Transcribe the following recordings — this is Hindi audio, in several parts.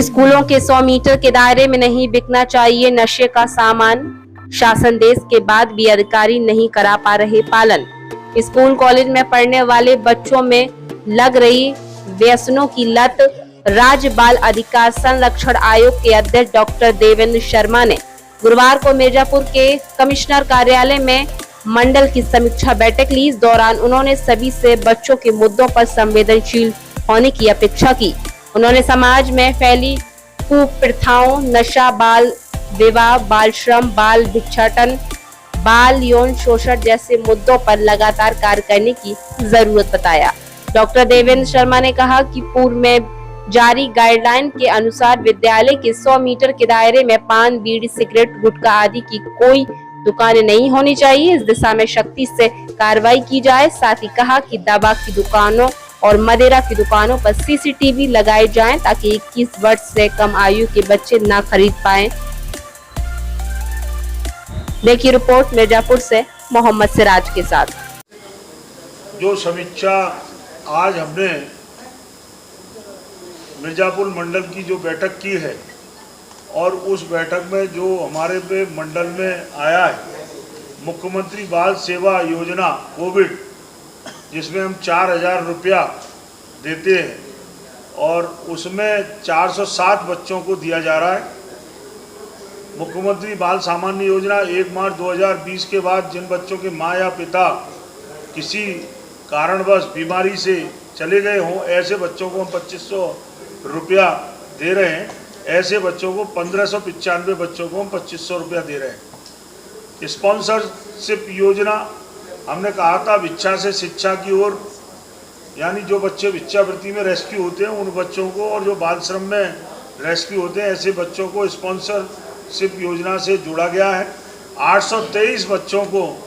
स्कूलों के 100 मीटर के दायरे में नहीं बिकना चाहिए नशे का सामान। शासन के बाद भी अधिकारी नहीं करा पा रहे पालन। स्कूल कॉलेज में पढ़ने वाले बच्चों में लग रही व्यसनों की लत। राज्य बाल अधिकार संरक्षण आयोग के अध्यक्ष डॉक्टर देवेंद्र शर्मा ने गुरुवार को मिर्जापुर के कमिश्नर कार्यालय में मंडल की समीक्षा बैठक ली। इस दौरान उन्होंने सभी से बच्चों के मुद्दों पर संवेदनशील होने की अपेक्षा की। उन्होंने समाज में फैली कुप्रथाओं, नशा, बाल विवाह, बाल श्रम, बाल भिक्षाटन, बाल यौन शोषण जैसे मुद्दों पर लगातार कार्य करने की जरूरत बताया। डॉक्टर देवेंद्र शर्मा ने कहा कि पूर्व में जारी गाइडलाइन के अनुसार विद्यालय के 100 मीटर के दायरे में पान, बीड़ी, सिगरेट, गुटखा आदि की कोई दुकानें नहीं होनी चाहिए। इस दिशा में सख्ती से कार्रवाई की जाए। साथ ही कहा कि दवा की दुकानों और मदिरा की दुकानों पर सीसीटीवी लगाए जाएं ताकि 21 वर्ष से कम आयु के बच्चे ना खरीद पाएं। देखिए रिपोर्ट मिर्जापुर से मोहम्मद सिराज के साथ। जो समीक्षा आज हमने मिर्जापुर मंडल की जो बैठक की है और उस बैठक में जो हमारे पे मंडल में आया है मुख्यमंत्री बाल सेवा योजना कोविड, जिसमें हम 4,000 रुपया देते हैं और उसमें 407 बच्चों को दिया जा रहा है। मुख्यमंत्री बाल सामान्य योजना 1 मार्च 2020 के बाद जिन बच्चों के माँ या पिता किसी कारणवश बीमारी से चले गए हों, ऐसे बच्चों को हम 2,500 रुपया दे रहे हैं। ऐसे बच्चों को 1,595 बच्चों को हम 2,500 रुपया दे रहे हैं। स्पॉन्सरशिप योजना हमने कहा था भिक्षा से शिक्षा की ओर, यानी जो बच्चे भिक्षावृत्ति में रेस्क्यू होते हैं उन बच्चों को और जो बाल श्रम में रेस्क्यू होते हैं ऐसे बच्चों को स्पॉन्सरशिप योजना से जोड़ा गया है। 823 बच्चों को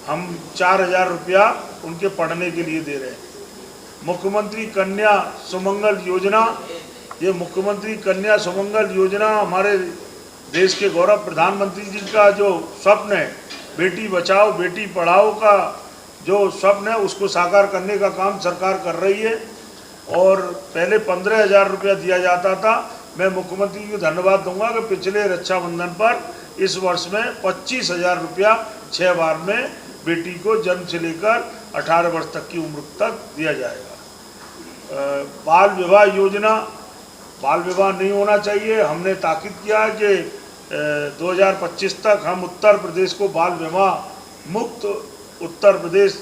हम 4,000 रुपया उनके पढ़ने के लिए दे रहे हैं। मुख्यमंत्री कन्या सुमंगल योजना, ये मुख्यमंत्री कन्या सुमंगल योजना हमारे देश के गौरव प्रधानमंत्री जी का जो स्वप्न है, बेटी बचाओ बेटी पढ़ाओ का जो स्वप्न है उसको साकार करने का काम सरकार कर रही है। और पहले 15,000 रुपया दिया जाता था। मैं मुख्यमंत्री को धन्यवाद दूंगा कि पिछले रक्षाबंधन पर इस वर्ष में 25,000 रुपया 6 बार में बेटी को जन्म से लेकर 18 वर्ष तक की उम्र तक दिया जाएगा। बाल विवाह योजना, बाल विवाह नहीं होना चाहिए। हमने ताकीद किया कि 2025 तक हम उत्तर प्रदेश को बाल विवाह मुक्त उत्तर प्रदेश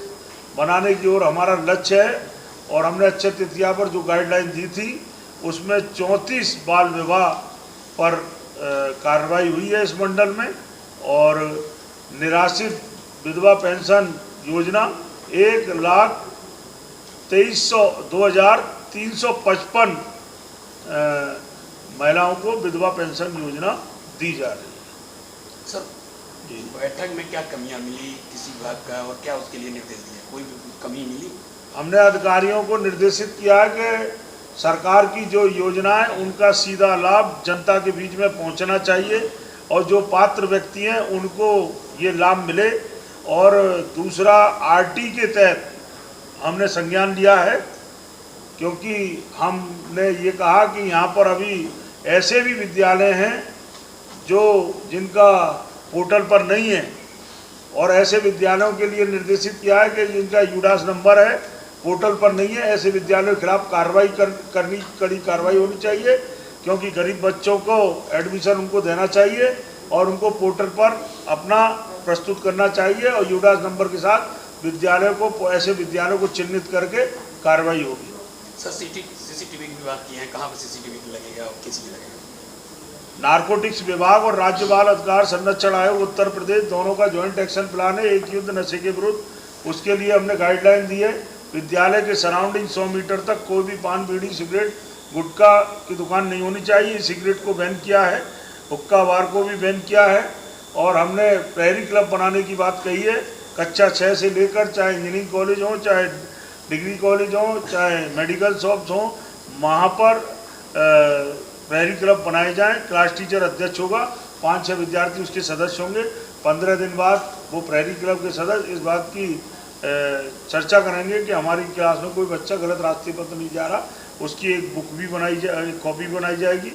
बनाने की ओर हमारा लक्ष्य है। और हमने अक्षय तृतीया पर जो गाइडलाइन दी थी उसमें 34 बाल विवाह पर कार्रवाई हुई है इस मंडल में। और निराश्रित विधवा पेंशन योजना 1,23,355 महिलाओं को विधवा पेंशन योजना दी जा रही है। सर, बैठक में क्या कमियां मिली किसी विभाग का और क्या उसके लिए निर्देश दिए? कोई कमी मिली? हमने अधिकारियों को निर्देशित किया है कि सरकार की जो योजनाएं उनका सीधा लाभ जनता के बीच में पहुंचना चाहिए और जो पात्र व्यक्ति हैं उनको ये लाभ मिले। और दूसरा, आरटी के तहत हमने संज्ञान लिया है, क्योंकि हमने ये कहा कि यहाँ पर अभी ऐसे भी विद्यालय हैं जो जिनका पोर्टल पर नहीं है और ऐसे विद्यालयों के लिए निर्देशित किया है कि जिनका यूडास नंबर है पोर्टल पर नहीं है, ऐसे विद्यालयों के खिलाफ कार्रवाई कड़ी कार्रवाई होनी चाहिए, क्योंकि गरीब बच्चों को एडमिशन उनको देना चाहिए और उनको पोर्टल पर अपना प्रस्तुत करना चाहिए और यूडास नंबर के साथ विद्यालयों को, ऐसे विद्यालयों को चिन्हित करके कार्रवाई होगी। सर, सीसीटीवी विभाग की है, कहाँ पर सीसीटीवी लगेगा और किस लिए लगेगा? नारकोटिक्स विभाग और राज्य बाल अधिकार संरक्षण आयोग उत्तर प्रदेश दोनों का ज्वाइंट एक्शन प्लान है एक युद्ध नशे के विरुद्ध। उसके लिए हमने गाइडलाइन दी है। विद्यालय के सराउंडिंग 100 मीटर तक कोई भी पान, बीड़ी, सिगरेट, गुटखा की दुकान नहीं होनी चाहिए। सिगरेट को बैन किया है, हुक्का बार को भी बैन किया है। और हमने प्रहरी क्लब बनाने की बात कही है। कक्षा 6 से लेकर चाहे इंजीनियरिंग कॉलेज हो, चाहे डिग्री कॉलेज हो, चाहे मेडिकल शॉप्स हों, वहाँ पर प्रहरी क्लब बनाए जाएं। क्लास टीचर अध्यक्ष होगा, 5-6 विद्यार्थी उसके सदस्य होंगे। 15 दिन बाद वो प्रहरी क्लब के सदस्य इस बात की चर्चा करेंगे कि हमारी क्लास में कोई बच्चा गलत रास्ते पर तो नहीं जा रहा। उसकी एक बुक भी बनाई जाए, कॉपी बनाई जाएगी।